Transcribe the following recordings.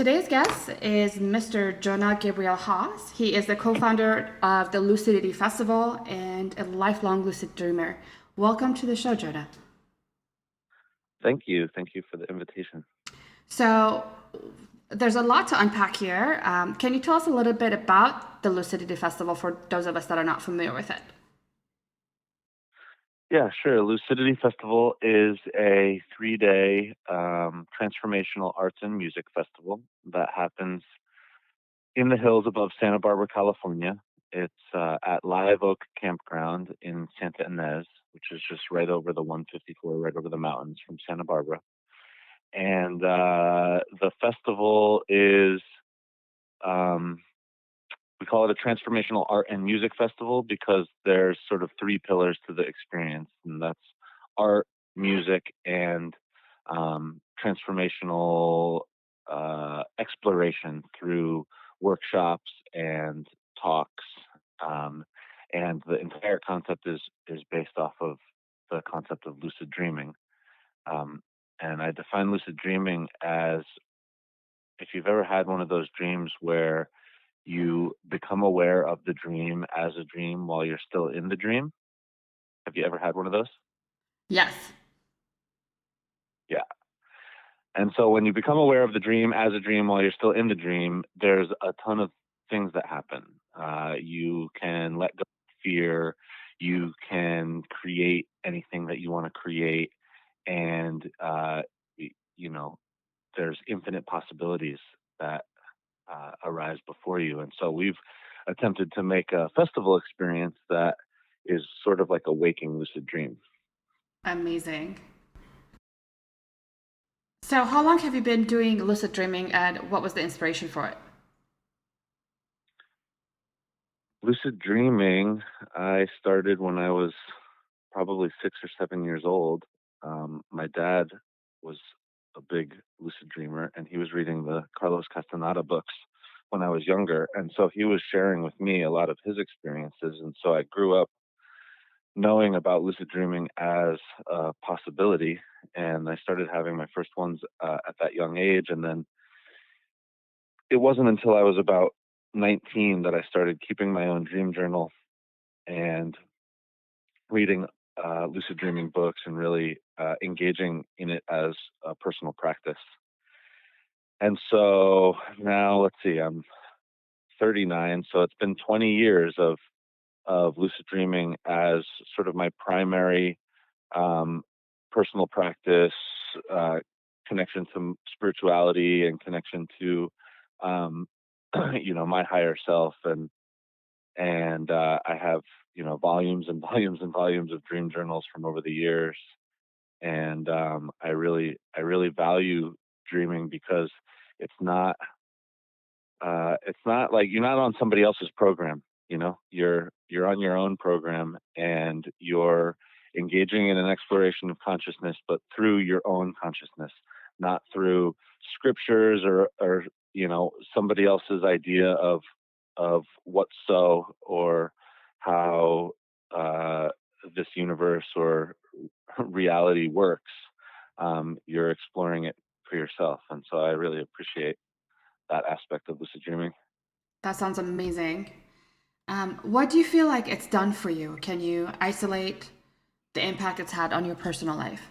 Today's guest is Mr. Jonah Gabriel Haas. He is the co-founder of the Lucidity Festival and a lifelong lucid dreamer. Welcome to the show, Jonah. Thank you. Thank you for the invitation. So there's a lot to unpack here. Can you tell us a little bit about the Lucidity Festival for those of us that are not familiar with it? Yeah, sure. Lucidity Festival is a 3-day transformational arts and music festival that happens in the hills above Santa Barbara, California. It's at Live Oak Campground in Santa Ynez, which is just right over the 154, right over the mountains from Santa Barbara. And the festival is um, we call it a transformational art and music festival because there's sort of three pillars to the experience, and that's art, music, and transformational exploration through workshops and talks. Um, and the entire concept is based off of the concept of lucid dreaming. Um, and I define lucid dreaming as if you've ever had one of those dreams where you become aware of the dream as a dream while you're still in the dream. Have you ever had one of those? Yes. Yeah. And so when you become aware of the dream as a dream while you're still in the dream, there's a ton of things that happen. You can let go of fear. You can create anything that you want to create. And, you know, there's infinite possibilities that arise before you. And so we've attempted to make a festival experience that is sort of like a waking lucid dream. Amazing. So how long have you been doing lucid dreaming and what was the inspiration for it? Lucid dreaming, I started when I was probably 6 or 7 years old. My dad was a big lucid dreamer, and he was reading the Carlos Castaneda books when I was younger. And so he was sharing with me a lot of his experiences. And so I grew up knowing about lucid dreaming as a possibility. And I started having my first ones at that young age. And then it wasn't until I was about 19 that I started keeping my own dream journal and reading lucid dreaming books and really engaging in it as a personal practice. And so now, let's see, I'm 39. So it's been 20 years of lucid dreaming as sort of my primary um, personal practice, uh, connection to spirituality, and connection to, um, my higher self. And I have volumes and volumes and volumes of dream journals from over the years. And I really value dreaming because it's not it's not like you're not on somebody else's program. You're on your own program, and you're engaging in an exploration of consciousness, but through your own consciousness, not through scriptures or somebody else's idea of what's so, or how this universe or reality works. You're exploring it for yourself, and so I really appreciate that aspect of lucid dreaming. That sounds amazing. What do you feel like it's done for you? Can you isolate the impact it's had on your personal life?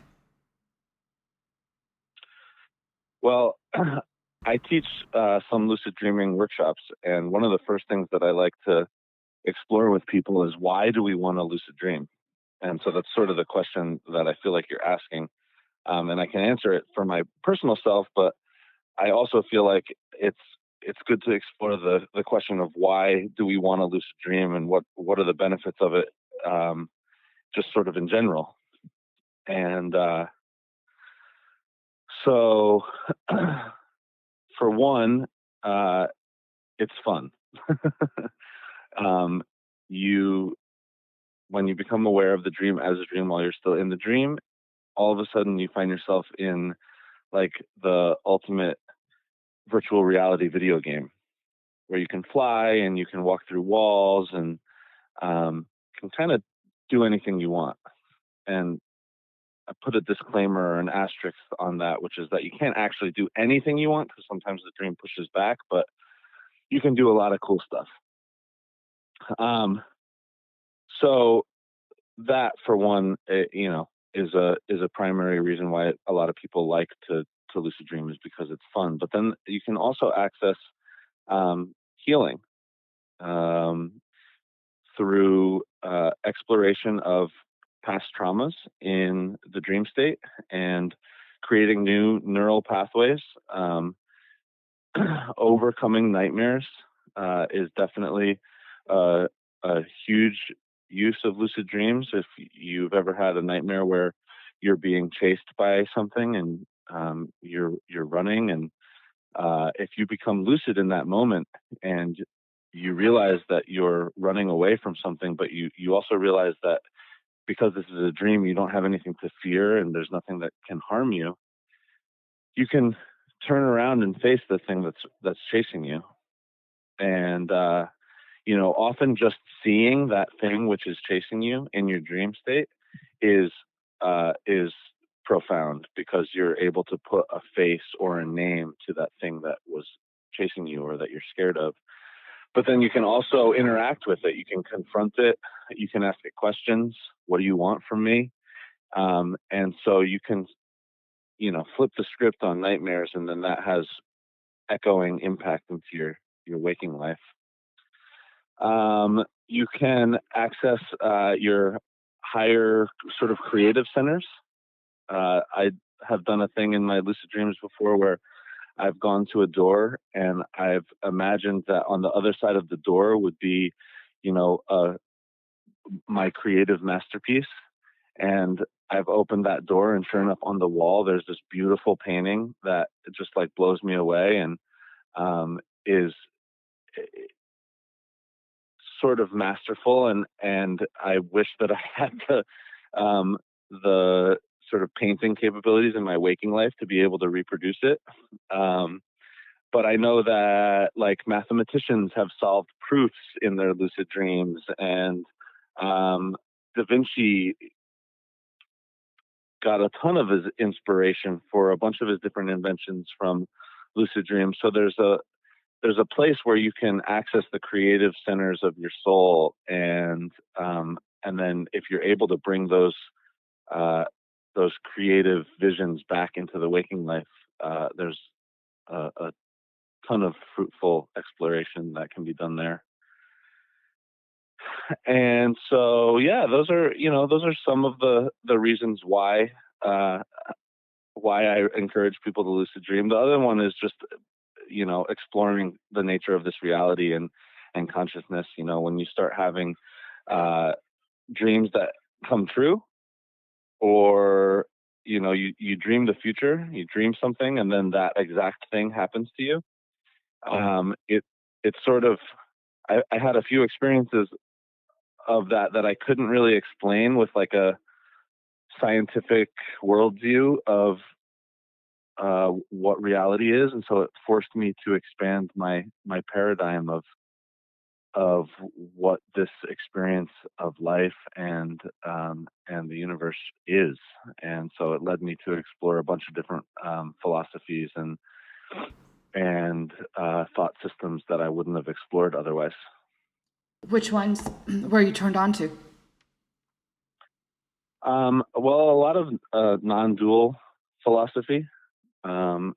Well, I teach some lucid dreaming workshops, and one of the first things that I like to explore with people is, why do we want to lucid dream? And so that's sort of the question that I feel like you're asking. And I can answer it for my personal self, but I also feel like it's good to explore the question of, why do we want to lucid dream, and what are the benefits of it, just sort of in general. And so, for one, uh, it's fun. um, you When you become aware of the dream as a dream while you're still in the dream, all of a sudden you find yourself in like the ultimate virtual reality video game, where you can fly and you can walk through walls and can kind of do anything you want. And I put a disclaimer or an asterisk on that, which is that you can't actually do anything you want because sometimes the dream pushes back, but you can do a lot of cool stuff. Um, so that, for one, is a primary reason why a lot of people like to lucid dream, is because it's fun. But then you can also access healing um, through exploration of past traumas in the dream state and creating new neural pathways. Overcoming nightmares is definitely uh, a huge use of lucid dreams. If you've ever had a nightmare where you're being chased by something and you're running, and if you become lucid in that moment and you realize that you're running away from something, but you also realize that because this is a dream, you don't have anything to fear and there's nothing that can harm you, you can turn around and face the thing that's chasing you. And often just seeing that thing which is chasing you in your dream state is profound, because you're able to put a face or a name to that thing that was chasing you or that you're scared of. But then you can also interact with it. You can confront it. You can ask it questions. What do you want from me? And so you can, flip the script on nightmares, and then that has echoing impact into your waking life. You can access your higher sort of creative centers. I have done a thing in my lucid dreams before where I've gone to a door and I've imagined that on the other side of the door would be, you know, uh, my creative masterpiece. And I've opened that door, and sure enough, on the wall, there's this beautiful painting that just like blows me away, and is sort of masterful. And I wish that I had the sort of painting capabilities in my waking life to be able to reproduce it. Um, but I know that like mathematicians have solved proofs in their lucid dreams, and Da Vinci got a ton of his inspiration for a bunch of his different inventions from lucid dreams. So there's a place where you can access the creative centers of your soul, and then if you're able to bring those creative visions back into the waking life, there's a ton of fruitful exploration that can be done there. And so, yeah, those are some of the reasons uh, why I encourage people to lucid dream. The other one is just, exploring the nature of this reality and consciousness. When you start having uh, dreams that come true, or you dream the future, you dream something, and then that exact thing happens to you. It's sort of, I had a few experiences of that I couldn't really explain with like a scientific worldview of what reality is, and so it forced me to expand my paradigm of what this experience of life and the universe is. And so it led me to explore a bunch of different philosophies and thought systems that I wouldn't have explored otherwise. Which ones were you turned on to? Well, a lot of non-dual philosophy. Um,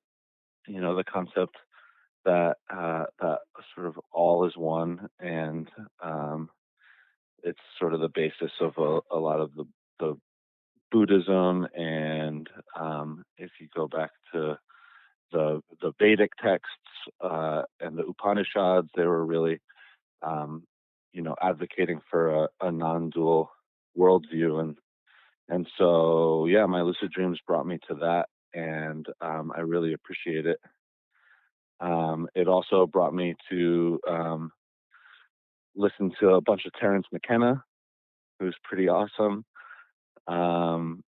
the concept that sort of all is one, and it's sort of the basis of a lot of the Buddhism. And if you go back to the Vedic texts and the Upanishads, they were really advocating for a non-dual worldview. And so, yeah, my lucid dreams brought me to that, and I really appreciate it. It also brought me to listen to a bunch of Terrence McKenna, who's pretty awesome. Um,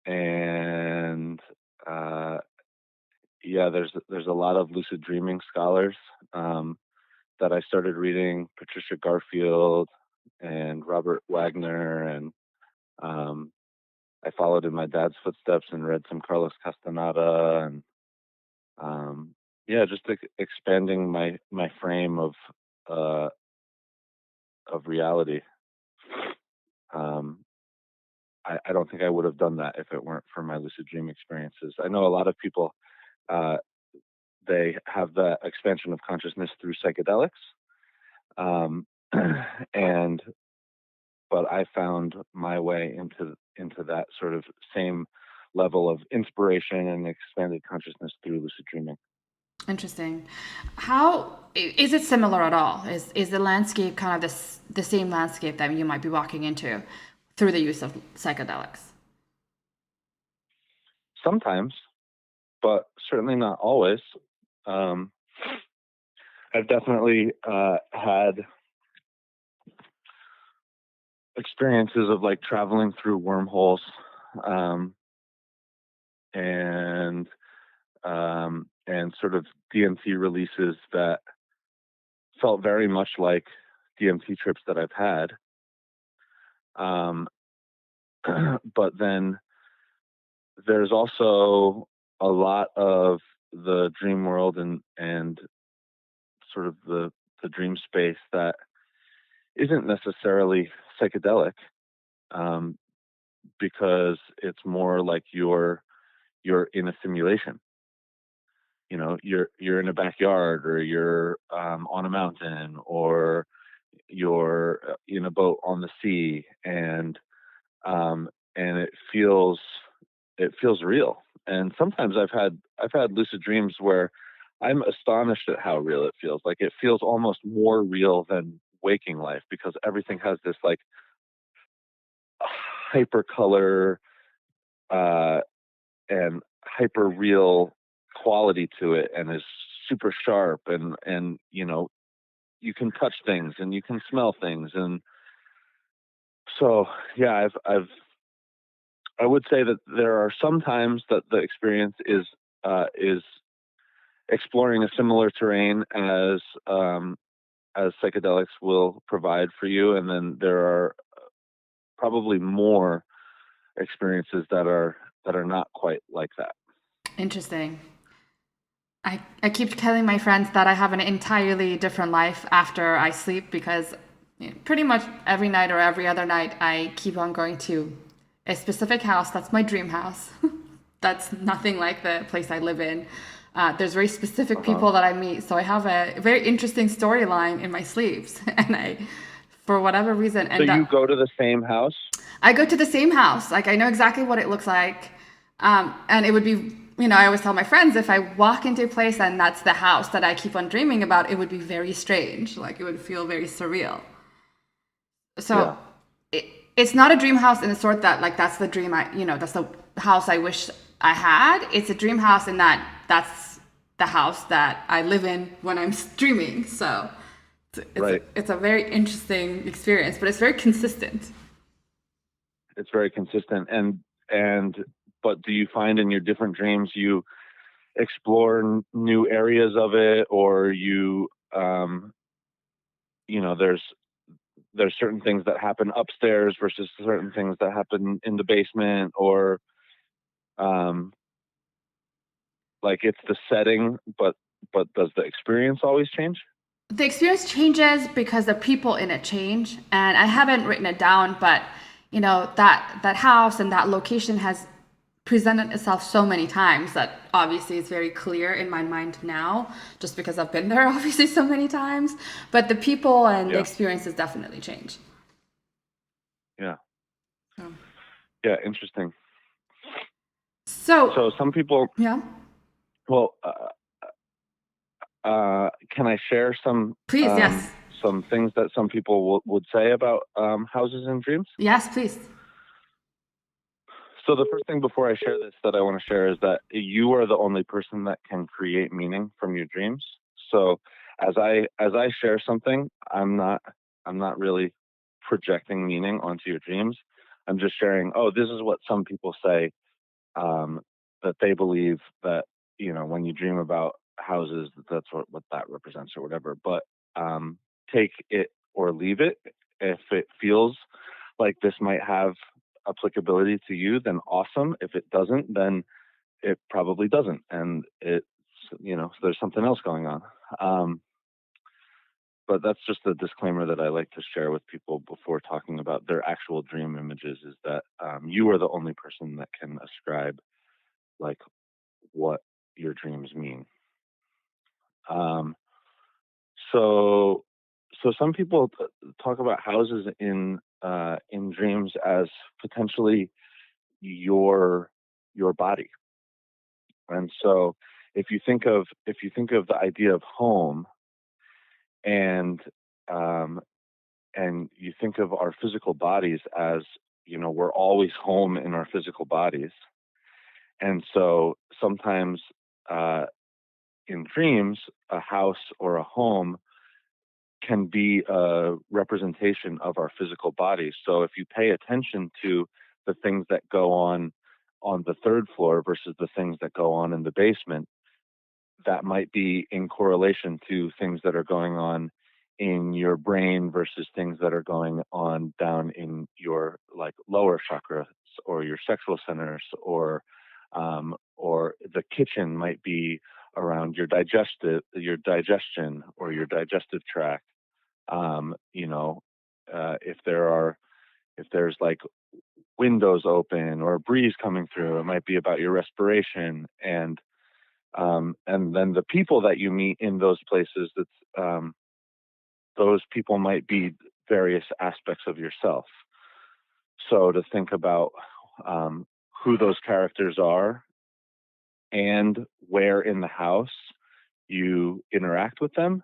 and yeah, there's a lot of lucid dreaming scholars that I started reading: Patricia Garfield and Robert Wagner, and I followed in my dad's footsteps and read some Carlos Castaneda, and yeah, just expanding my frame uh, of reality. Um, I don't think I would have done that if it weren't for my lucid dream experiences. I know a lot of people, uh, they have the expansion of consciousness through psychedelics, um, and but I found my way into that sort of same level of inspiration and expanded consciousness through lucid dreaming. Interesting. How is it similar at all? Is the landscape kind of the same landscape that you might be walking into through the use of psychedelics? Sometimes, but certainly not always. Um, I've definitely had experiences of like traveling through wormholes, um, and and sort of DMT releases that felt very much like DMT trips that I've had. Um, but then there's also a lot of the dream world and sort of the dream space that isn't necessarily psychedelic, um, because it's more like you're in a simulation. You know, you're in a backyard, or you're on a mountain, or you're in a boat on the sea, um, and it feels real. And sometimes I've had lucid dreams where I'm astonished at how real it feels. Like it feels almost more real than waking life, because everything has this like hyper color uh, and hyper real quality to it, and is super sharp, and you can touch things and you can smell things. And so yeah, I would say that there are some times that the experience is exploring a similar terrain as psychedelics will provide for you, and then there are probably more experiences that are not quite like that. Interesting. I keep telling my friends that I have an entirely different life after I sleep because pretty much every night or every other night I keep on going to a specific house. That's my dream house. That's nothing like the place I live in. There's very specific Uh-huh. people that I meet, so I have a very interesting storyline in my sleeps, and I, for whatever reason, So end you up. go to the same house? I go to the same house. Like I know exactly what it looks like. And it would be, I always tell my friends if I walk into a place and that's the house that I keep on dreaming about, it would be very strange. Like it would feel very surreal. So Yeah. it, it's not a dream house in the sort that like that's the dream that's the house I wish I had. It's a dream house in that that's the house that I live in when I'm dreaming. So Right. it's a very interesting experience, but it's very consistent. It's very consistent. And but do you find in your different dreams you explore new areas of it, or there's certain things that happen upstairs versus certain things that happen in the basement, or um, like it's the setting, but does the experience always change? The experience changes because the people in it change, and I haven't written it down, but that house and that location has presented itself so many times that obviously it's very clear in my mind now, just because I've been there obviously so many times. But the people and the Yeah. experiences definitely change. Yeah. So, Yeah. Interesting. so So some people, yeah, well, can I share please, yes, some things that some people would say about houses and dreams? yes, please. So the first thing before I share this that I want to share is that you are the only person that can create meaning from your dreams. So as I share something, I'm not really projecting meaning onto your dreams. I'm just sharing, oh, this is what some people say, um, that they believe that, when you dream about houses, that's what that represents or whatever. But take it or leave it. If it feels like this might have applicability to you, then awesome. If it doesn't, then it probably doesn't, and it's, there's something else going on. But that's just a disclaimer that I like to share with people before talking about their actual dream images, is that you are the only person that can ascribe like what your dreams mean. Um, so so some people talk about houses in dreams as potentially your body. And so if you think of the idea of home, and um, and you think of our physical bodies as, we're always home in our physical bodies. And so sometimes uh, in dreams, a house or a home can be a representation of our physical bodies. So if you pay attention to the things that go on the third floor versus the things that go on in the basement, that might be in correlation to things that are going on in your brain versus things that are going on down in your like lower chakras or your sexual centers, or the kitchen might be around your digestion or your digestive tract. If there's like windows open or a breeze coming through, it might be about your respiration. And then the people that you meet in those places, those people might be various aspects of yourself. So to think about who those characters are and where in the house you interact with them,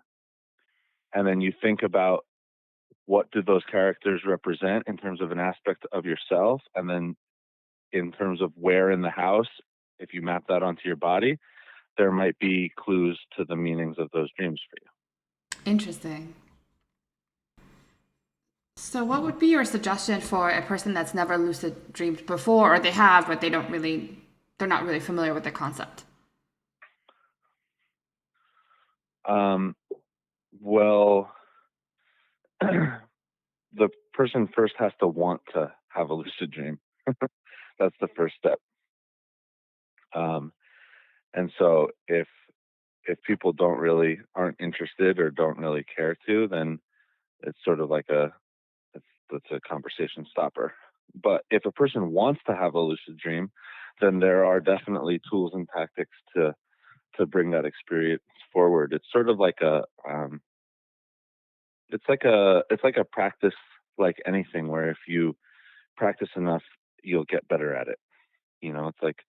and then you think about what do those characters represent in terms of an aspect of yourself, and then in terms of where in the house, if you map that onto your body, there might be clues to the meanings of those dreams for you. Interesting. So, what would be your suggestion for a person that's never lucid dreamed before, or they have, but they're not really familiar with the concept? Well, the person first has to want to have a lucid dream. That's the first step. And so if people aren't interested or don't really care to, then it's sort of like that's a conversation stopper. But if a person wants to have a lucid dream, then there are definitely tools and tactics to bring that experience forward. It's sort of like it's like a practice, like anything, where if you practice enough, you'll get better at it. It's like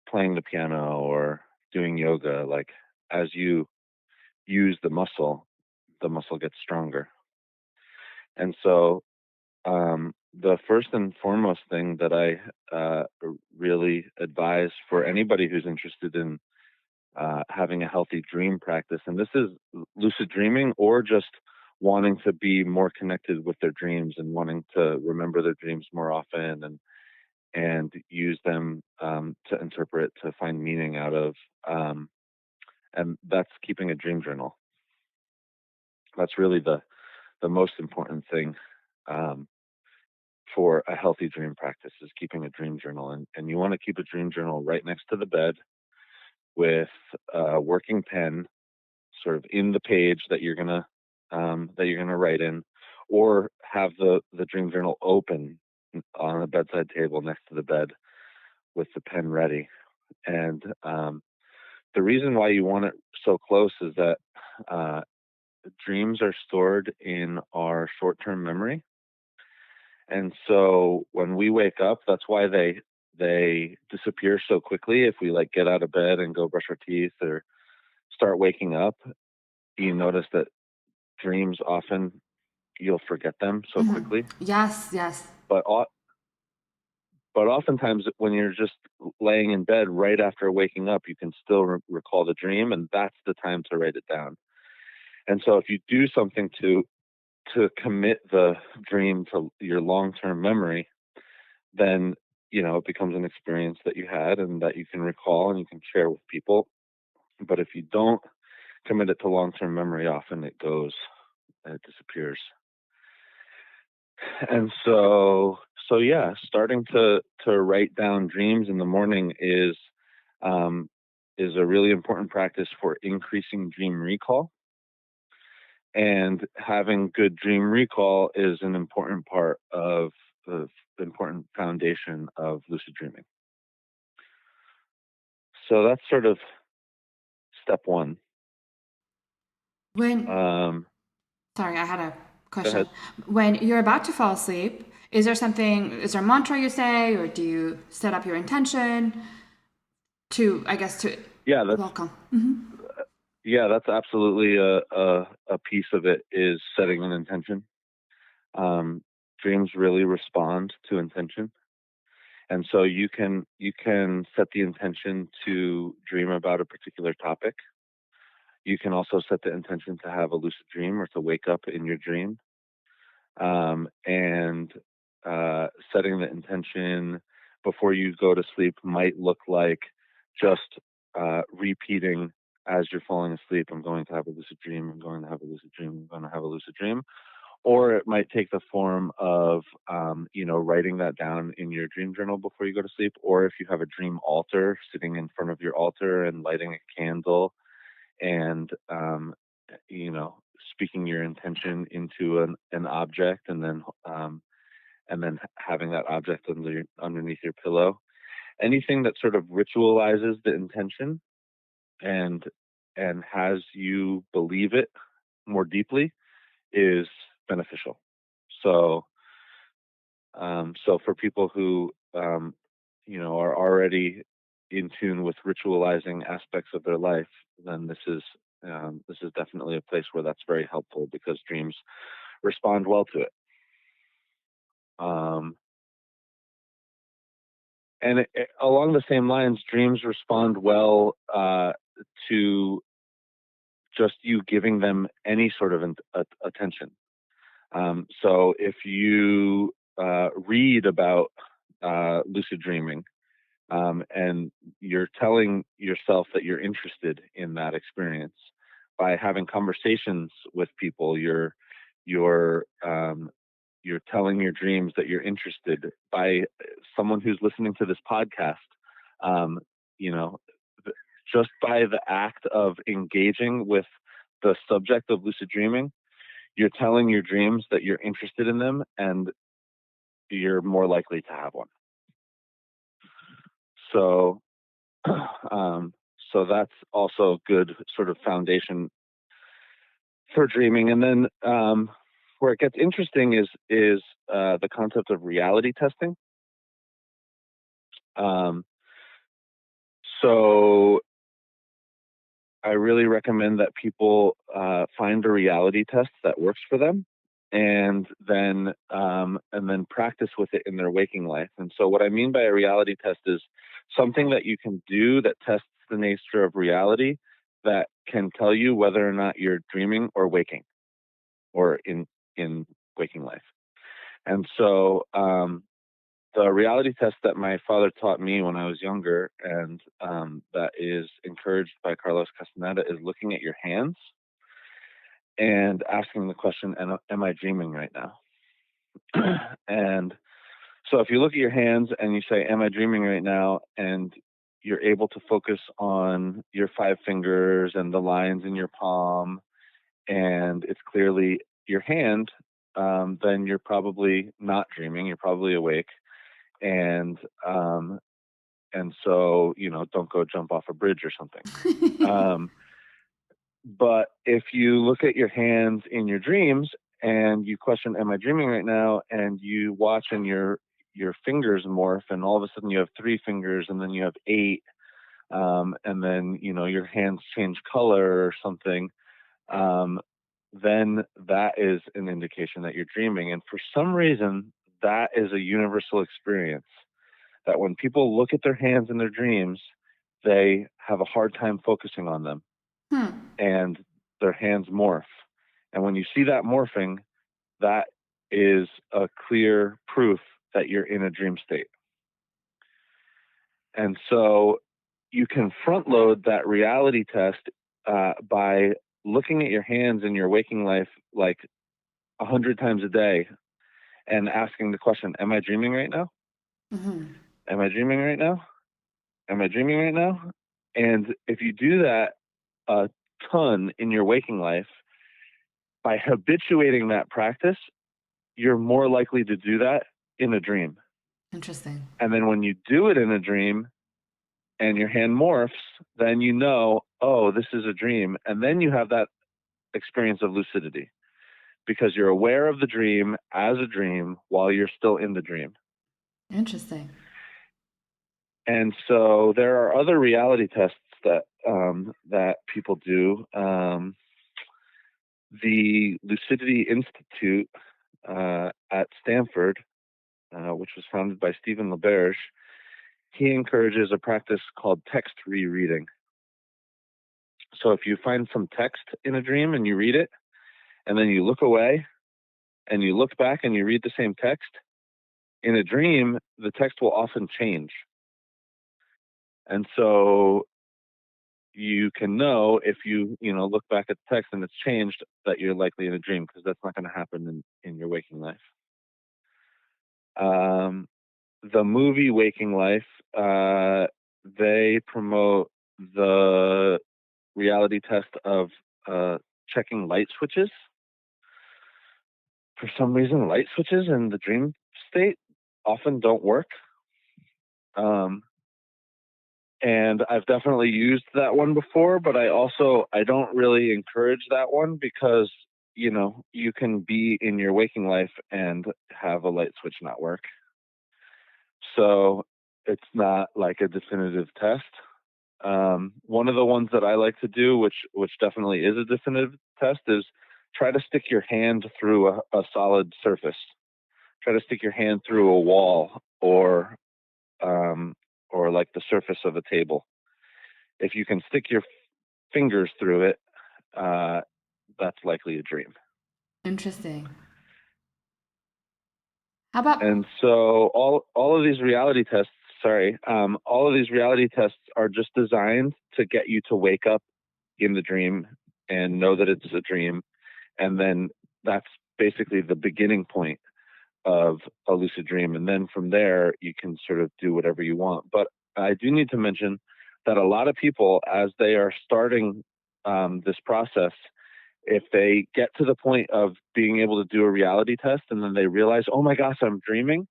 playing the piano or doing yoga. Like, as you use the muscle gets stronger. And so the first and foremost thing that I really advise for anybody who's interested in having a healthy dream practice, and this is lucid dreaming or just wanting to be more connected with their dreams and wanting to remember their dreams more often, and use them to interpret, to find meaning out of, and that's keeping a dream journal. That's really the most important thing for a healthy dream practice, is keeping a dream journal. And you want to keep a dream journal right next to the bed with a working pen, sort of in the page that you're gonna write in, or have the dream journal open on a bedside table next to the bed with the pen ready. And the reason why you want it so close is that uh, dreams are stored in our short-term memory. And so when we wake up, that's why they disappear so quickly. If we like get out of bed and go brush our teeth or start waking up, you notice that dreams often, you'll forget them so quickly. Yes, yes. But but oftentimes when you're just laying in bed right after waking up, you can still recall the dream, and that's the time to write it down. And so if you do something to commit the dream to your long-term memory, then it becomes an experience that you had and that you can recall and you can share with people. But if you don't commit it to long-term memory, often it goes and it disappears. And so so yeah, starting to write down dreams in the morning um, is a really important practice for increasing dream recall. And having good dream recall is an important part of the important foundation of lucid dreaming. So that's sort of step one. When, Um, sorry, I had a Go question. ahead. When you're about to fall asleep, is there a mantra you say, or do you set up your intention to, I guess, to Yeah, that's welcome? yeah, that's absolutely a piece of it is setting an intention. Dreams really respond to intention, and so you can set the intention to dream about a particular topic. You can also set the intention to have a lucid dream or to wake up in your dream. And setting the intention before you go to sleep might look like just repeating as you're falling asleep, I'm going to have a lucid dream, I'm going to have a lucid dream, I'm going to have a lucid dream. Or it might take the form of, writing that down in your dream journal before you go to sleep. Or if you have a dream altar, sitting in front of your altar and lighting a candle and you know speaking your intention into an object, and then having that object underneath your pillow. Anything that sort of ritualizes the intention and has you believe it more deeply is beneficial. So for people who are already in tune with ritualizing aspects of their life, then this is definitely a place where that's very helpful because dreams respond well to it. Um, and along the same lines, dreams respond well to just you giving them any sort of attention. So if you read about lucid dreaming, and you're telling yourself that you're interested in that experience by having conversations with people, you're you're telling your dreams that you're interested by someone who's listening to this podcast. um, you know just by the act of engaging with the subject of lucid dreaming, you're telling your dreams that you're interested in them, and you're more likely to have one. So, um, so that's also a good sort of foundation for dreaming. And then where it gets interesting is the concept of reality testing. Um, so I really recommend that people find a reality test that works for them, and then practice with it in their waking life. And so, what I mean by a reality test is something that you can do that tests the nature of reality, that can tell you whether or not you're dreaming or waking, or in waking life. And so, the reality test that my father taught me when I was younger, and that is encouraged by Carlos Castaneda, is looking at your hands and asking the question, am I dreaming right now? And so if you look at your hands and you say, am I dreaming right now? And you're able to focus on your five fingers and the lines in your palm, and it's clearly your hand, then you're probably not dreaming. You're probably awake. And so don't go jump off a bridge or something. But if you look at your hands in your dreams and you question, am I dreaming right now? And you watch and your fingers morph, and all of a sudden you have three fingers, and then you have eight, and then your hands change color or something. Then that is an indication that you're dreaming. And for some reason, that is a universal experience, that when people look at their hands in their dreams, they have a hard time focusing on them, Hmm. and their hands morph. And when you see that morphing, that is a clear proof that you're in a dream state. And so you can front load that reality test by looking at your hands in your waking life like 100 times a day, and asking the question, am I dreaming right now? Mm-hmm. Am I dreaming right now? Am I dreaming right now? And if you do that a ton in your waking life, by habituating that practice, you're more likely to do that in a dream. Interesting. And then when you do it in a dream and your hand morphs, then you know, oh, this is a dream. And then you have that experience of lucidity because you're aware of the dream as a dream while you're still in the dream. Interesting. And so there are other reality tests that people do. The Lucidity Institute at Stanford, which was founded by Stephen LaBerge, he encourages a practice called text rereading. So if you find some text in a dream and you read it, and then you look away and you look back and you read the same text, in a dream, the text will often change. And so you can know if you look back at the text and it's changed that you're likely in a dream, because that's not going to happen in your waking life. The movie Waking Life, they promote the reality test of checking light switches. For some reason, light switches in the dream state often don't work. And I've definitely used that one before, but I don't really encourage that one because, you can be in your waking life and have a light switch not work. So it's not like a definitive test. One of the ones that I like to do, which definitely is a definitive test, is try to stick your hand through a solid surface. Try to stick your hand through a wall or like the surface of a table. If you can stick your fingers through it, that's likely a dream. Interesting. How about And so all of these reality tests, all of these reality tests are just designed to get you to wake up in the dream and know that it's a dream. And then that's basically the beginning point of a lucid dream. And then from there, you can sort of do whatever you want. But I do need to mention that a lot of people, as they are starting this process, if they get to the point of being able to do a reality test and then they realize, oh my gosh, I'm dreaming,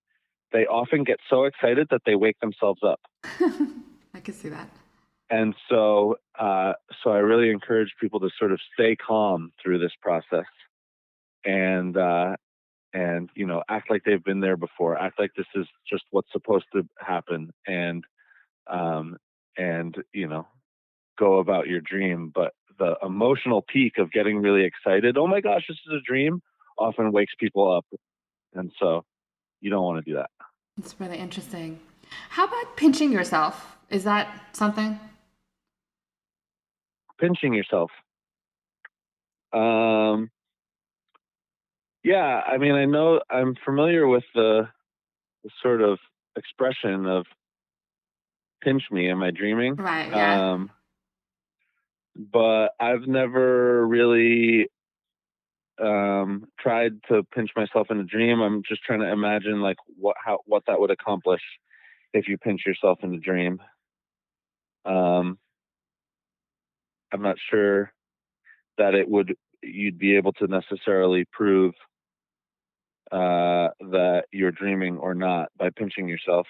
they often get so excited that they wake themselves up. I can see that. And so I really encourage people to sort of stay calm through this process and act like they've been there before, act like this is just what's supposed to happen, and go about your dream. But the emotional peak of getting really excited, oh my gosh, this is a dream, often wakes people up. And so you don't want to do that. It's really interesting. How about pinching yourself? Is that something? Pinching yourself. Yeah, I mean, I know I'm familiar with the sort of expression of pinch me. Am I dreaming? Right, yeah. But I've never really tried to pinch myself in a dream. I'm just trying to imagine like what that would accomplish if you pinch yourself in a dream. I'm not sure that you'd be able to necessarily prove that you're dreaming or not by pinching yourself.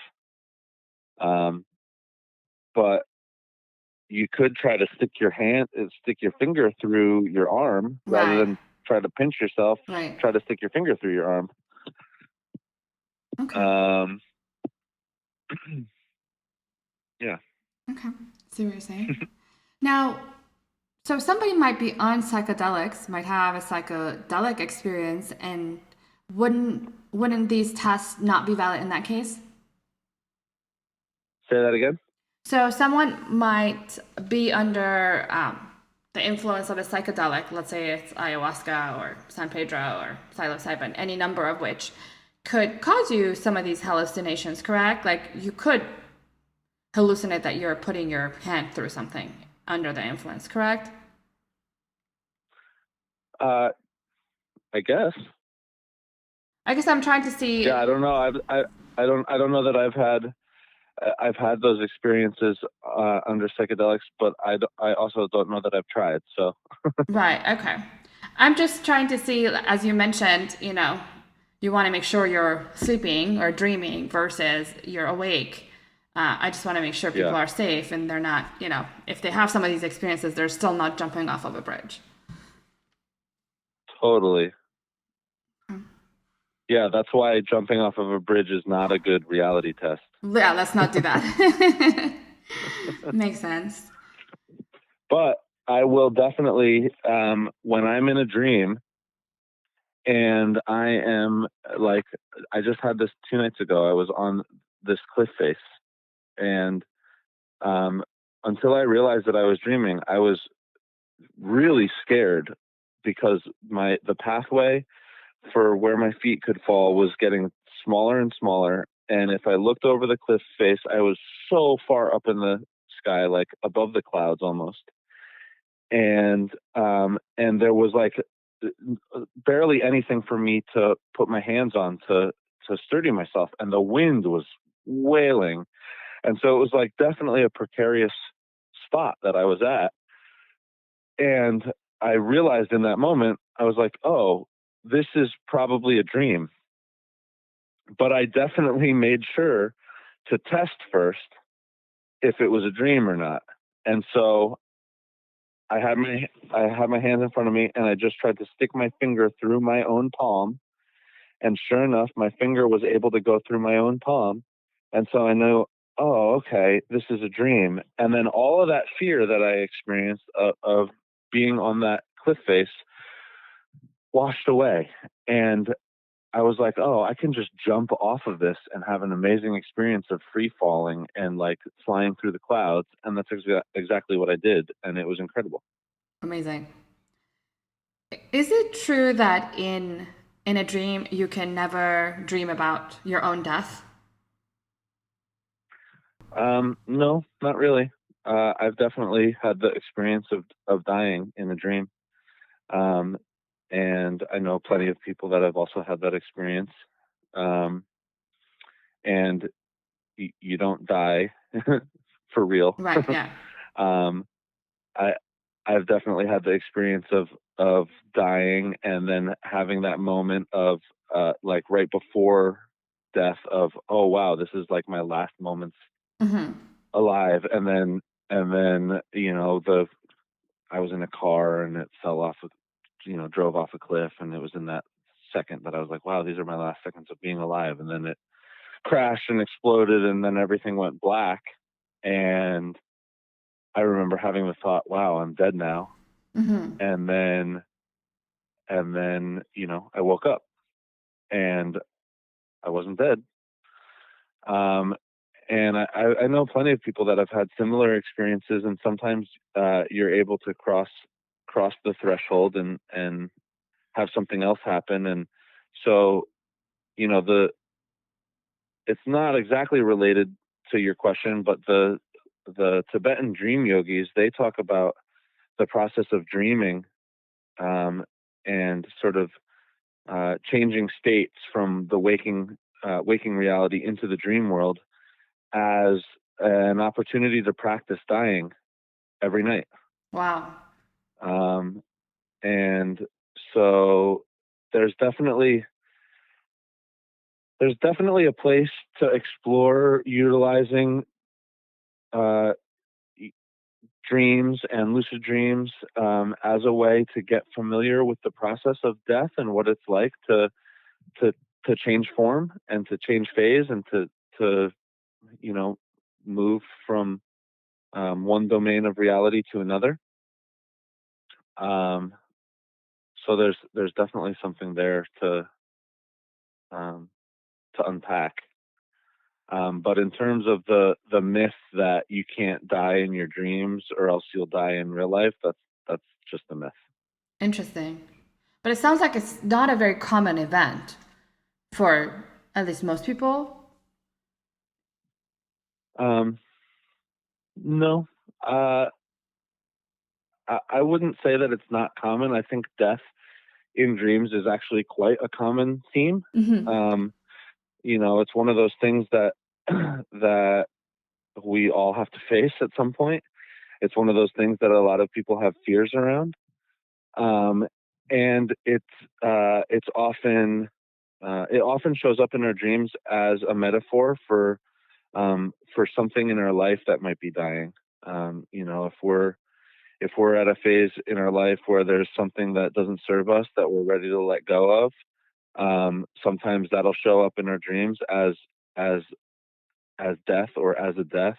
But you could try to stick your finger through your arm rather Right. than try to pinch yourself. Right. Try to stick your finger through your arm. Okay. Um, yeah. Okay. See what you're saying? Now, so somebody might be on psychedelics, might have a psychedelic experience, and wouldn't these tests not be valid in that case? Say that again. So someone might be under the influence of a psychedelic, let's say it's ayahuasca or San Pedro or psilocybin, any number of which could cause you some of these hallucinations, correct? Like you could hallucinate that you're putting your hand through something under the influence, correct? I guess. I guess I'm trying to see. Yeah, I don't know. I don't know that I've had those experiences under psychedelics, but I also don't know that I've tried. So Right, okay. I'm just trying to see, as you mentioned, you want to make sure you're sleeping or dreaming versus you're awake. I just want to make sure people yeah, are safe and they're not, if they have some of these experiences, they're still not jumping off of a bridge. totally. Yeah, that's why jumping off of a bridge is not a good reality test. Yeah, let's not do that. Makes sense. But I will definitely, when I'm in a dream and I am like, I just had this 2 nights ago. I was on this cliff face, and um, until I realized that I was dreaming, I was really scared because the pathway for where my feet could fall was getting smaller and smaller. And if I looked over the cliff face, I was so far up in the sky, like above the clouds almost. And there was like barely anything for me to put my hands on to sturdy myself, and the wind was wailing, and so it was like definitely a precarious spot that I was at. And I realized in that moment, I was like, oh, this is probably a dream. But I definitely made sure to test first if it was a dream or not. And so I had my hands in front of me, and I just tried to stick my finger through my own palm, and sure enough, my finger was able to go through my own palm. And so I knew, oh, okay, this is a dream. And then all of that fear that I experienced of being on that cliff face washed away. And I was like, oh, I can just jump off of this and have an amazing experience of free falling and like flying through the clouds. And that's exactly what I did. And it was incredible. Amazing. Is it true that in a dream you can never dream about your own death? No, not really. I've definitely had the experience of dying in a dream. Um, and I know plenty of people that have also had that experience. Um, and you don't die for real. Right, yeah. um, I I've definitely had the experience of dying and then having that moment of like right before death of, oh wow, this is like my last moments Hmm. alive. And then the I was in a car and it fell off drove off a cliff, and it was in that second that I was like, wow, these are my last seconds of being alive. And then it crashed and exploded, and then everything went black. And I remember having the thought, wow, I'm dead now. Hmm. And then I woke up and I wasn't dead. Um, and I know plenty of people that have had similar experiences, and sometimes you're able to cross the threshold and have something else happen. And so, the it's not exactly related to your question, but the Tibetan dream yogis, they talk about the process of dreaming, and sort of changing states from the waking reality into the dream world as an opportunity to practice dying every night. Wow. Um, and so there's definitely there's definitely a place to explore utilizing uh, dreams and lucid dreams as a way to get familiar with the process of death and what it's like to to change form and to change phase and to you know move from one domain of reality to another. Um, so there's definitely something there um, to unpack. But in terms of the myth that you can't die in your dreams or else you'll die in real life, that's just a myth. Interesting. But it sounds like it's not a very common event for at least most people. Um, no, uh, I wouldn't say that it's not common. I think death in dreams is actually quite a common theme. Mm-hmm. It's one of those things that that we all have to face at some point. It's one of those things that a lot of people have fears around, um, and it's often it often shows up in our dreams as a metaphor for something in our life that might be dying. If we're at a phase in our life where there's something that doesn't serve us that we're ready to let go of, sometimes that'll show up in our dreams as as death or as a death.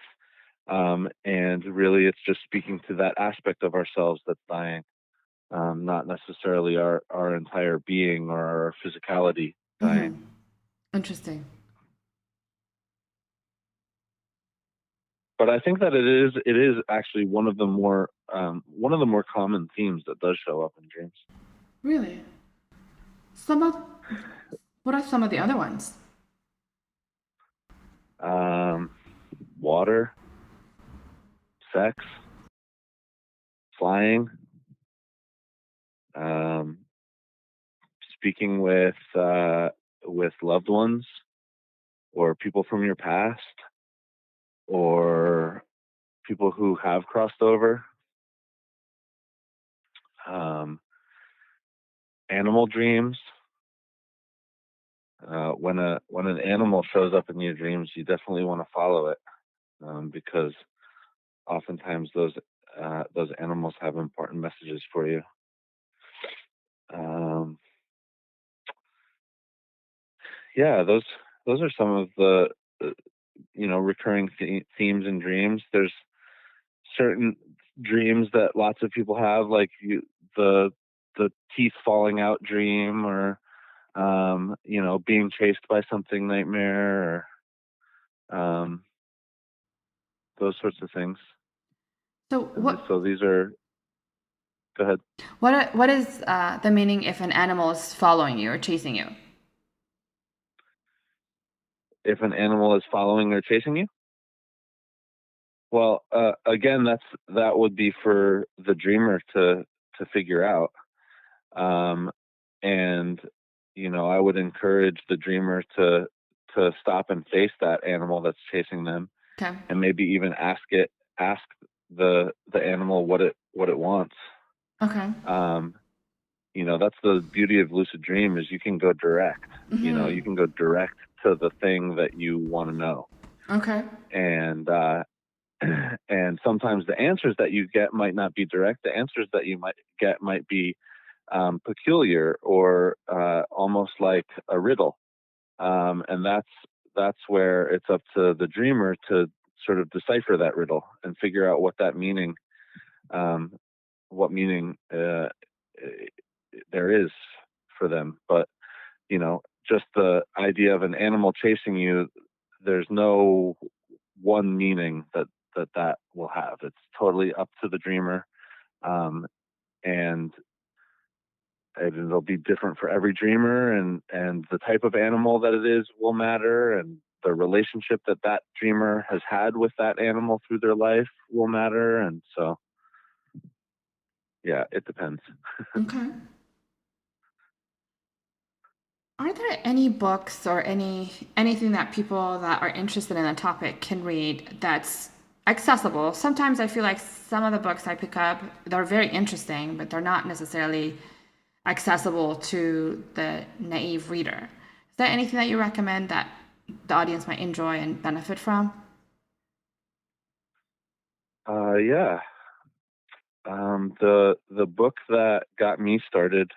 And really, it's just speaking to that aspect of ourselves that's dying, not necessarily our entire being or our physicality dying. Mm-hmm. Interesting. But I think that it is actually one of the more common themes that does show up in dreams. Really? Some of what are some of the other ones? Um, Water, sex, flying, um, speaking with loved ones or people from your past or people who have crossed over. Um, Animal dreams. When an animal shows up in your dreams, you definitely want to follow it, because oftentimes those animals have important messages for you. Um, yeah, those are some of the recurring themes in dreams. There's certain dreams that lots of people have, like the the teeth falling out dream, or being chased by something nightmare, or those sorts of things. So And so these are. Go ahead. what is the meaning if an animal is following you or chasing you? If an animal is following or chasing you, well, again, that would be for the dreamer to figure out. Um, and I would encourage the dreamer to stop and face that animal that's chasing them, Okay. and maybe even ask the animal what it wants. Okay. Um, that's the beauty of lucid dream, is you can go direct. You can go direct to the thing that you want to know, Okay. and and sometimes the answers that you get might not be direct. The answers that you might get might be peculiar, or almost like a riddle, and that's where it's up to the dreamer to sort of decipher that riddle and figure out um, what meaning there is for them. But just the idea of an animal chasing you, there's no one meaning that will have. It's totally up to the dreamer, um, and it'll be different for every dreamer, and the type of animal that it is will matter, and the relationship that dreamer has had with that animal through their life will matter. And so, yeah, it depends. Okay. Are there any books or anything that people that are interested in the topic can read that's accessible? Sometimes I feel like some of the books I pick up, they're very interesting, but they're not necessarily accessible to the naive reader. Is there anything that you recommend that the audience might enjoy and benefit from? Yeah. The book that got me started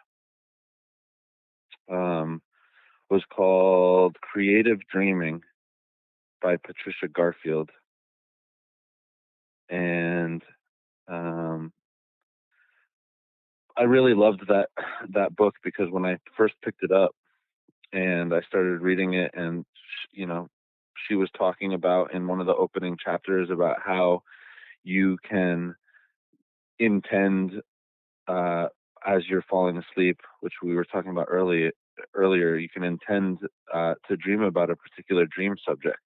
um, was called Creative Dreaming by Patricia Garfield, and um, I really loved that book, because when I first picked it up and I started reading it, and she was talking about, in one of the opening chapters, about how you can intend, uh, as you're falling asleep, which we were talking about earlier, you can intend to dream about a particular dream subject,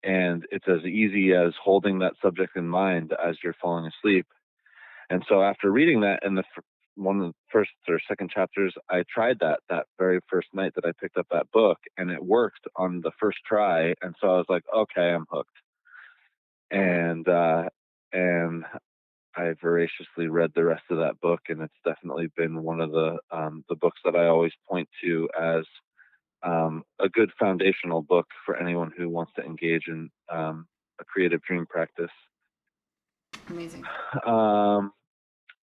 and it's as easy as holding that subject in mind as you're falling asleep. And so after reading that, and one of the first or second chapters, I tried that very first night that I picked up that book, and it worked on the first try. And so I was like, okay, I'm hooked. And I voraciously read the rest of that book, and it's definitely been one of the books that I always point to as a good foundational book for anyone who wants to engage in a creative dream practice. Amazing.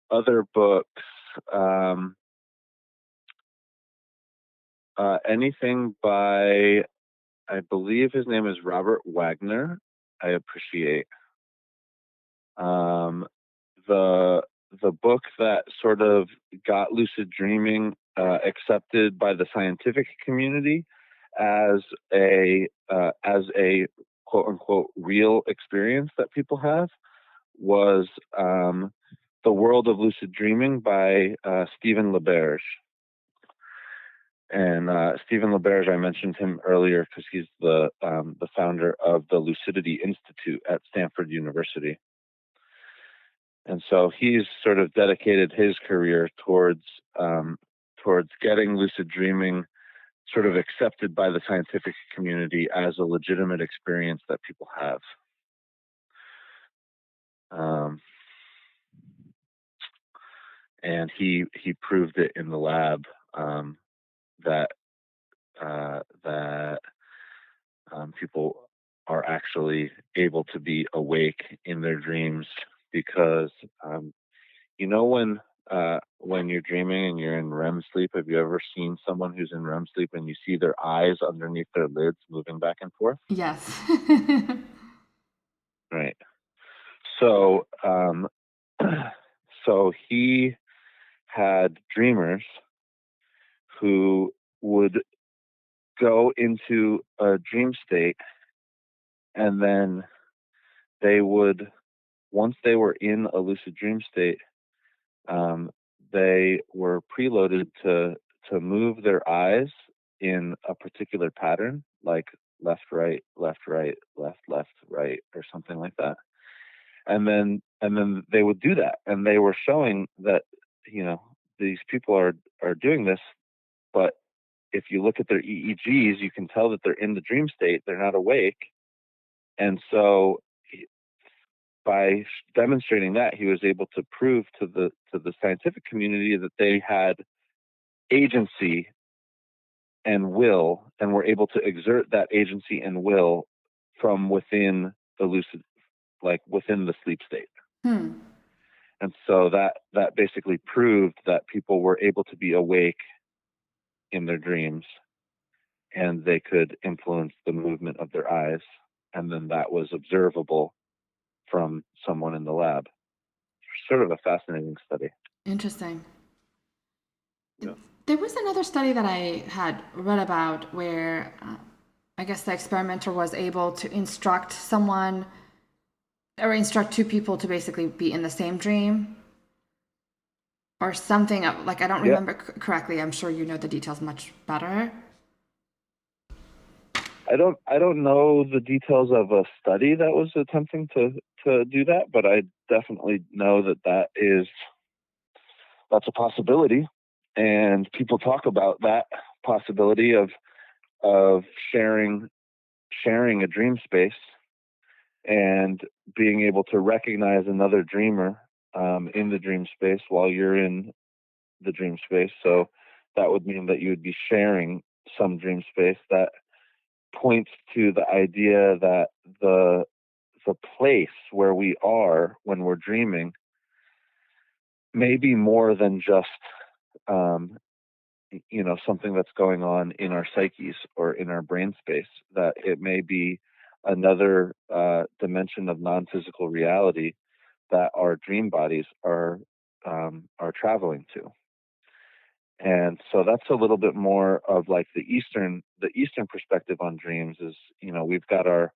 Other books, anything by, I believe his name is Robert Wagner, I appreciate. The book that sort of got lucid dreaming accepted by the scientific community as a quote unquote real experience that people have was The World of Lucid Dreaming by Stephen LaBerge. And Stephen LaBerge, I mentioned him earlier because he's the founder of the Lucidity Institute at Stanford University. And so he's sort of dedicated his career towards getting lucid dreaming sort of accepted by the scientific community as a legitimate experience that people have. And he proved it in the lab that people are actually able to be awake in their dreams because when you're dreaming and you're in REM sleep, have you ever seen someone who's in REM sleep and you see their eyes underneath their lids moving back and forth? Yes. Right. So, so he had dreamers who would go into a dream state, and then they would, once they were in a lucid dream state, they were preloaded to move their eyes in a particular pattern, like left, right, left, right, left, left, right, or something like that. And then they would do that, and they were showing that these people are doing this, but if you look at their EEGs, you can tell that they're in the dream state, they're not awake. And so by demonstrating that, he was able to prove to the scientific community that they had agency and will, and were able to exert that agency and will from within the lucid, like within the sleep state. And so that basically proved that people were able to be awake in their dreams, and they could influence the movement of their eyes, and then that was observable from someone in the lab. Sort of a fascinating study. Interesting. Yeah. There was another study that I had read about where I guess the experimenter was able to instruct someone or instruct two people to basically be in the same dream or something. Like I don't remember correctly. I'm sure you know the details much better. I don't know the details of a study that was attempting to do that, but I definitely know that's a possibility, and people talk about that possibility of sharing a dream space and being able to recognize another dreamer in the dream space while you're in the dream space. So that would mean that you would be sharing some dream space. That points to the idea that the place where we are when we're dreaming may be more than just something that's going on in our psyches or in our brain space, that it may be another dimension of non-physical reality that our dream bodies are traveling to. And so that's a little bit more of like the Eastern perspective on dreams is, we've got our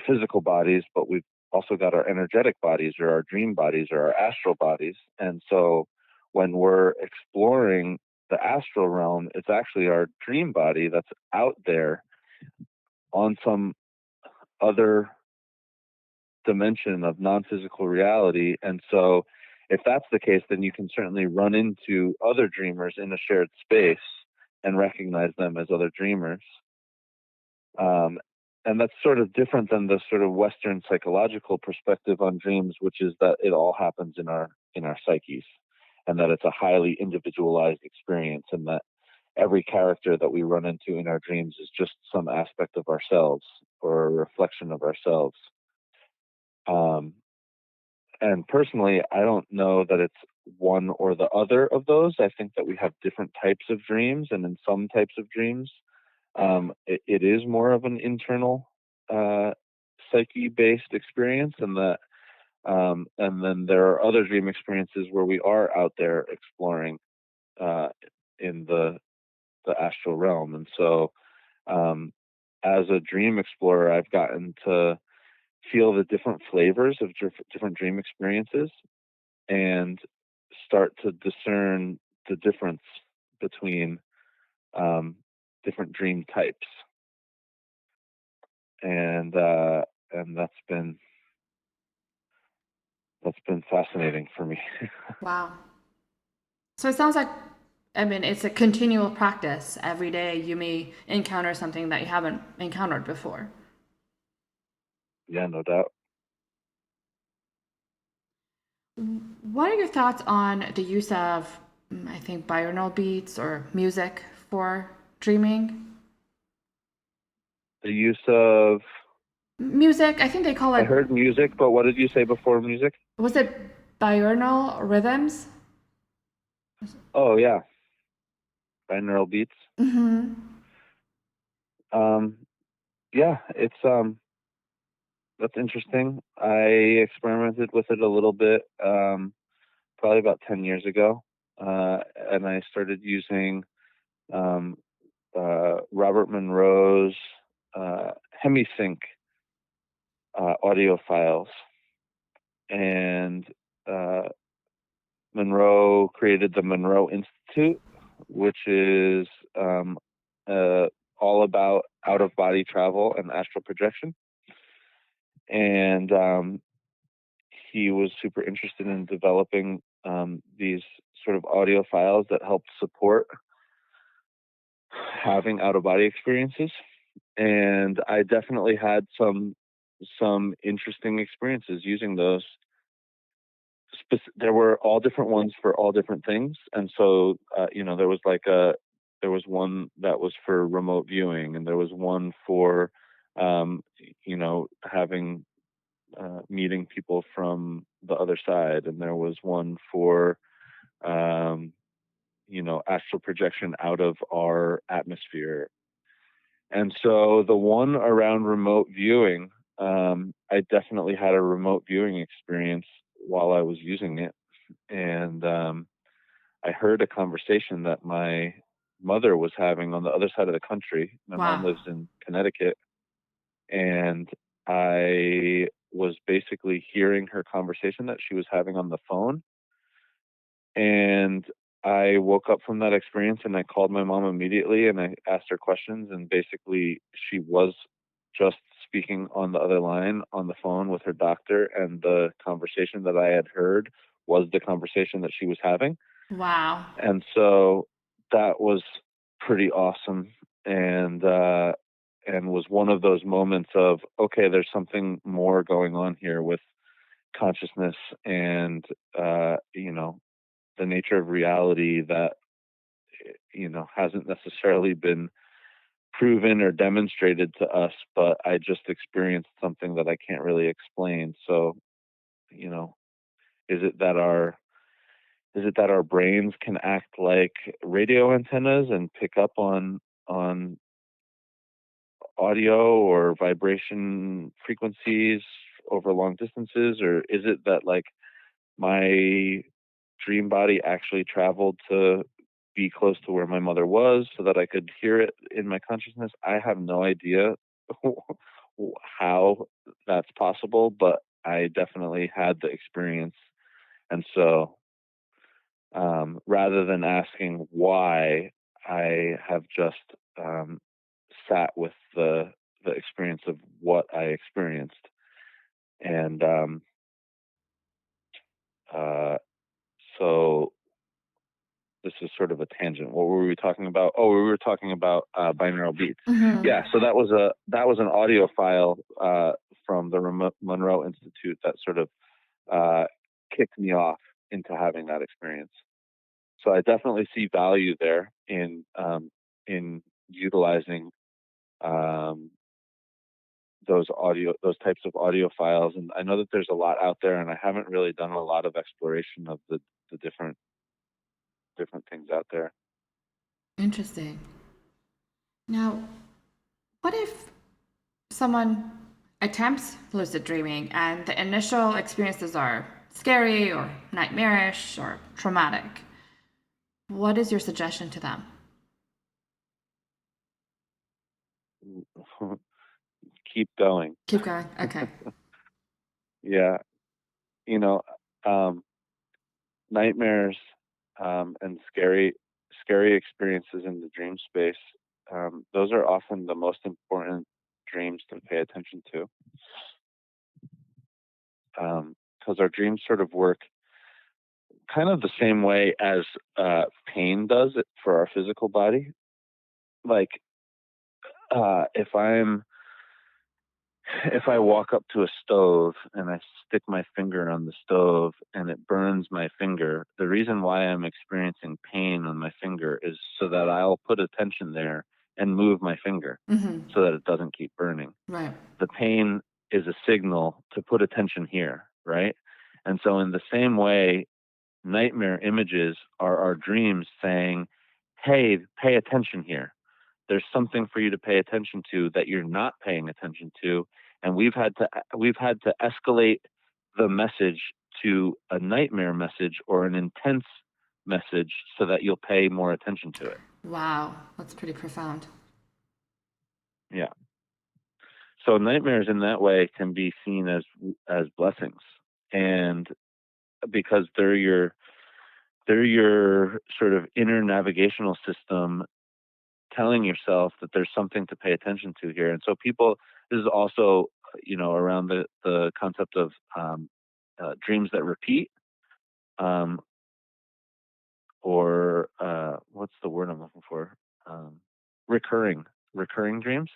physical bodies, but we've also got our energetic bodies or our dream bodies or our astral bodies. And so when we're exploring the astral realm, it's actually our dream body that's out there on some other dimension of non-physical reality. And so if that's the case, then you can certainly run into other dreamers in a shared space and recognize them as other dreamers. Um, and that's sort of different than the sort of Western psychological perspective on dreams, which is that it all happens in our psyches, and that it's a highly individualized experience, and that every character that we run into in our dreams is just some aspect of ourselves or a reflection of ourselves. Um, and personally, I don't know that it's one or the other of those. I think that we have different types of dreams, and in some types of dreams, it is more of an internal uh, psyche-based experience, and then there are other dream experiences where we are out there exploring uh, in the astral realm. And so, um, as a dream explorer, I've gotten to feel the different flavors of different dream experiences and start to discern the difference between um, different dream types. And and that's been fascinating for me. Wow. So it sounds like, I mean, it's a continual practice. Every day you may encounter something that you haven't encountered before. Yeah, no doubt. What are your thoughts on the use of, I think, binaural beats or music for dreaming? The use of, Music, I think they call I it, heard music, but what did you say before music? was it binaural rhythms? Oh yeah, binaural beats. Mm-hmm. Um, yeah, it's that's interesting. I experimented with it a little bit, probably about 10 years ago, and I started using um, Robert Monroe's HemiSync audio files, and uh, Monroe created the Monroe Institute, which is um, uh, all about out of body travel and astral projection. And he was super interested in developing these sort of audio files that helped support having out of body experiences. And I definitely had some interesting experiences using those. There were all different ones for all different things, and so there was there was one that was for remote viewing, and there was one for having meeting people from the other side, and there was one for um, astral projection out of our atmosphere. And so the one around remote viewing, I definitely had a remote viewing experience while I was using it. And I heard a conversation that my mother was having on the other side of the country. My mom Wow. lives in Connecticut, and I was basically hearing her conversation that she was having on the phone. And I woke up from that experience and I called my mom immediately and I asked her questions. And basically, she was just speaking on the other line on the phone with her doctor. And the conversation that I had heard was the conversation that she was having. Wow. And so that was pretty awesome. And was one of those moments of, okay, there's something more going on here with consciousness and, the nature of reality that hasn't necessarily been proven or demonstrated to us, but I just experienced something that I can't really explain. So you know is it that our brains can act like radio antennas and pick up on audio or vibration frequencies over long distances, or is it that like my dream body actually traveled to be close to where my mother was so that I could hear it in my consciousness? I have no idea how that's possible, but I definitely had the experience. And so rather than asking why, I have just sat with the experience of what I experienced. And So this is sort of a tangent. What were we talking about? Oh, we were talking about binaural beats. Mm-hmm. Yeah, so that was an audio file from the Monroe Institute that sort of kicked me off into having that experience. So I definitely see value there in utilizing um, those types of audio files. And I know that there's a lot out there, and I haven't really done a lot of exploration of the different things out there. Interesting. Now, what if someone attempts lucid dreaming and the initial experiences are scary or nightmarish or traumatic? What is your suggestion to them? Keep going. Keep going. Okay. Yeah, you know, um, nightmares and scary experiences in the dream space. Those are often the most important dreams to pay attention to, because our dreams sort of work kind of the same way as pain does it for our physical body. Like if I walk up to a stove and I stick my finger on the stove and it burns my finger, the reason why I'm experiencing pain on my finger is so that I'll put attention there and move my finger Mm-hmm. so that it doesn't keep burning. Right. The pain is a signal to put attention here, right? And so in the same way, nightmare images are our dreams saying, hey, pay attention here. There's something for you to pay attention to that you're not paying attention to. And we've had to escalate the message to a nightmare message or an intense message so that you'll pay more attention to it. Wow, that's pretty profound. Yeah. So nightmares in that way can be seen as blessings, and because they're your sort of inner navigational system telling yourself that there's something to pay attention to here. And so this is also, around the concept of dreams that repeat, um, or what's the word I'm looking for? Recurring dreams.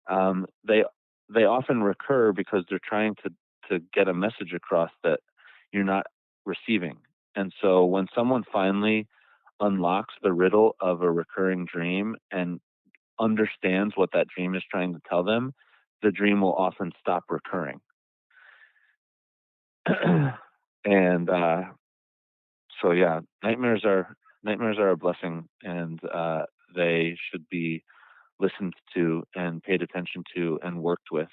They often recur because they're trying to get a message across that you're not receiving. And so when someone finally unlocks the riddle of a recurring dream and understands what that dream is trying to tell them, the dream will often stop recurring. And so yeah, nightmares are a blessing, and they should be listened to and paid attention to and worked with,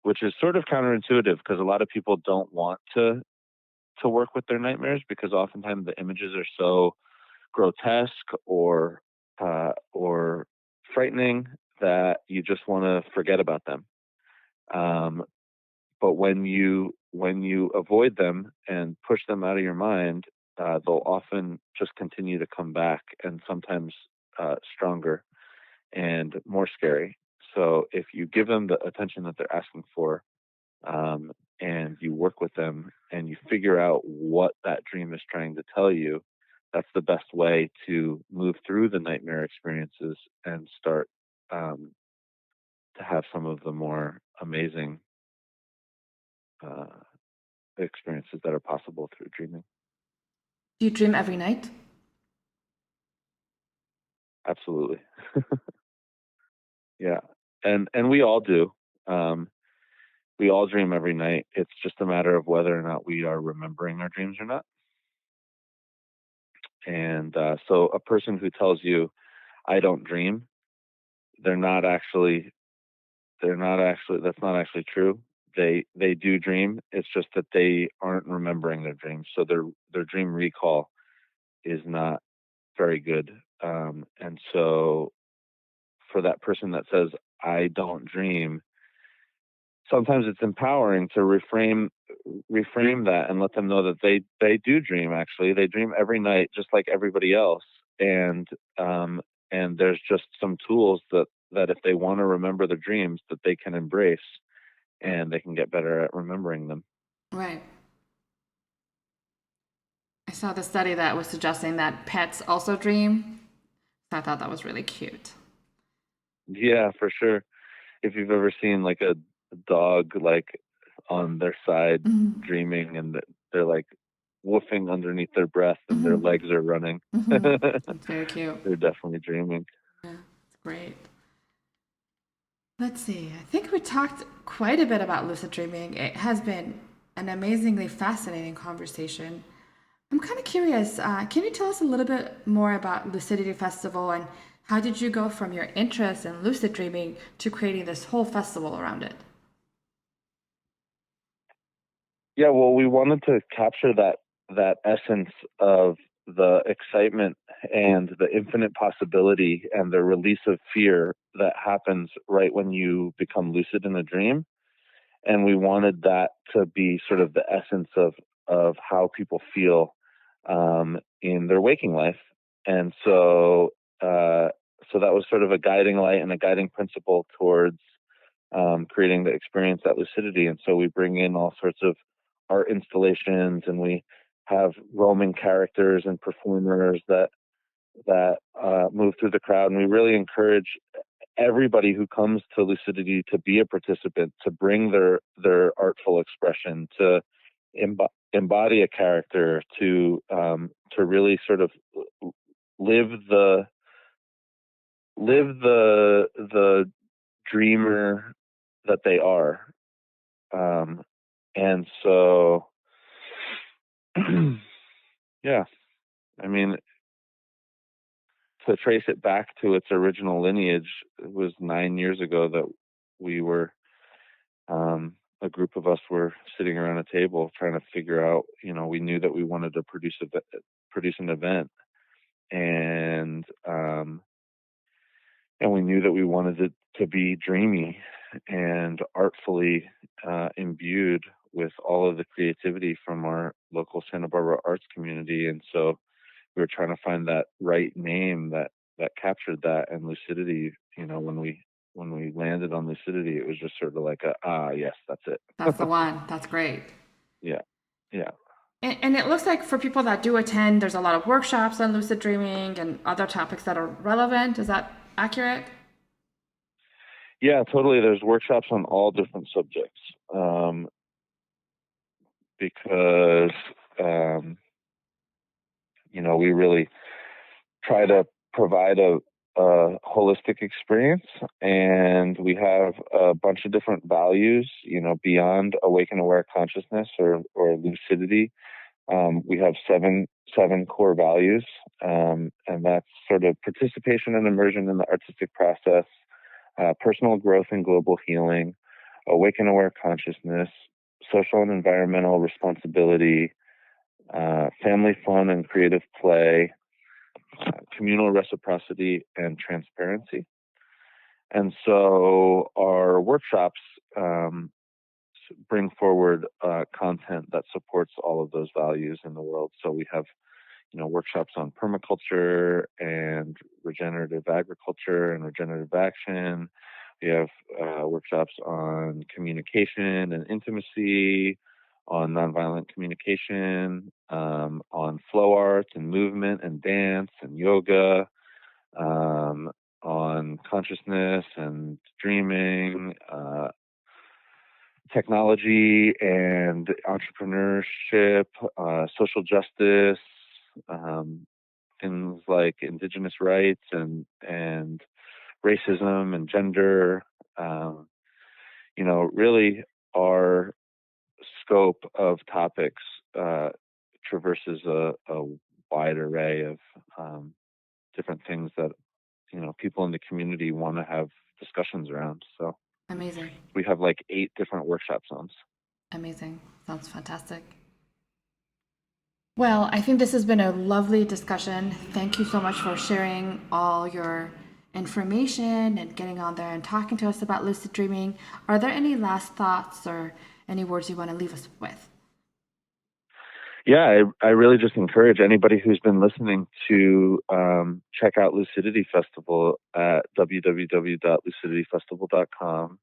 which is sort of counterintuitive because a lot of people don't want to work with their nightmares because oftentimes the images are so grotesque or frightening that you just want to forget about them. But when you avoid them and push them out of your mind, they'll often just continue to come back, and sometimes stronger and more scary. So if you give them the attention that they're asking for, and you work with them and you figure out what that dream is trying to tell you, that's the best way to move through the nightmare experiences and start to have some of the more amazing uh, experiences that are possible through dreaming. Do you dream every night? Absolutely. Yeah. And we all do. We all dream every night. It's just a matter of whether or not we are remembering our dreams or not. And so a person who tells you, I don't dream, they're not actually that's not actually true. They do dream. It's just that they aren't remembering their dreams. So their dream recall is not very good. And so for that person that says, I don't dream, sometimes it's empowering to reframe that and let them know that they do dream. Actually, they dream every night just like everybody else. And there's just some tools that if they want to remember their dreams, that they can embrace, and they can get better at remembering them. Right. I saw the study that was suggesting that pets also dream. So I thought that was really cute. Yeah, for sure. If you've ever seen like a dog like on their side Hmm. dreaming and they're like woofing underneath their breath and their Hmm. legs are running, Hmm. they're It's very cute. definitely dreaming. Yeah, it's great. Let's see. I think we talked quite a bit about lucid dreaming. It has been an amazingly fascinating conversation. I'm kind of curious. Can you tell us a little bit more about Lucidity Festival and how did you go from your interest in lucid dreaming to creating this whole festival around it? Yeah, well, we wanted to capture that essence of the excitement and the infinite possibility and the release of fear that happens right when you become lucid in a dream. And we wanted that to be sort of the essence of how people feel in their waking life. And uh, so that was sort of a guiding light and a guiding principle towards creating the experience at Lucidity. And so we bring in all sorts of art installations, and we have roaming characters and performers that move through the crowd. And we really encourage everybody who comes to Lucidity to be a participant, to bring their artful expression, to embody a character, to really sort of live the dreamer that they are. And so, yeah, I mean, to trace it back to its original lineage, it was 9 years ago that we were, a group of us were sitting around a table trying to figure out, we knew that we wanted to produce an event, and, and we knew that we wanted it to be dreamy and artfully imbued with all of the creativity from our local Santa Barbara arts community. And so we were trying to find that right name that captured that. And Lucidity, when we landed on Lucidity, it was just sort of like yes, that's it. That's the one. That's great. Yeah, yeah. And it looks like for people that do attend, there's a lot of workshops on lucid dreaming and other topics that are relevant. Is that accurate? Yeah, totally. There's workshops on all different subjects, because um, we really try to provide a holistic experience, and we have a bunch of different values, beyond awaken aware consciousness or lucidity. We have seven core values, and that's sort of participation and immersion in the artistic process, personal growth and global healing, awaken aware consciousness, social and environmental responsibility, family fun and creative play, communal reciprocity, and transparency. And so our workshops bring forward content that supports all of those values in the world. So we have, workshops on permaculture and regenerative agriculture and regenerative action. We have workshops on communication and intimacy, on nonviolent communication, on flow art and movement and dance and yoga, on consciousness and dreaming, technology and entrepreneurship, social justice, um, things like indigenous rights and racism and gender. Um, really our scope of topics traverses a wide array of different things that people in the community want to have discussions around. So Amazing. we have like 8 different workshop zones. Amazing. Sounds fantastic. Well, I think this has been a lovely discussion. Thank you so much for sharing all your information and getting on there and talking to us about lucid dreaming. Are there any last thoughts or any words you want to leave us with? Yeah, I really just encourage anybody who's been listening to check out Lucidity Festival at www.lucidityfestival.com,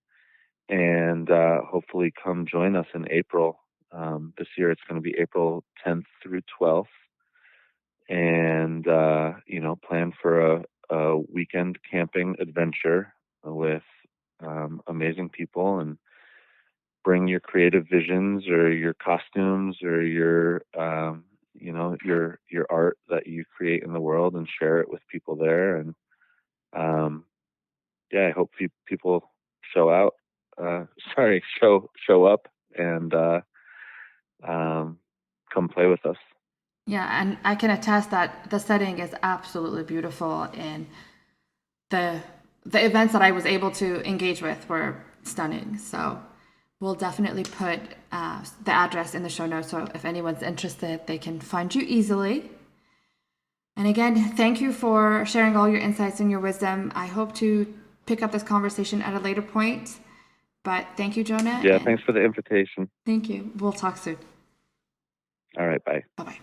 and hopefully come join us in April. This year it's going to be April 10th through 12th. and plan for a weekend camping adventure with amazing people, and bring your creative visions or your costumes or your art that you create in the world, and share it with people there. And um, I hope people show out. Show up and um, come play with us. Yeah, and I can attest that the setting is absolutely beautiful, and the the events that I was able to engage with were stunning. So we'll definitely put the address in the show notes, so if anyone's interested, they can find you easily. And again, thank you for sharing all your insights and your wisdom. I hope to pick up this conversation at a later point. But thank you, Jonah, Yeah, and thanks for the invitation. thank you. We'll talk soon. All right, bye. Bye bye.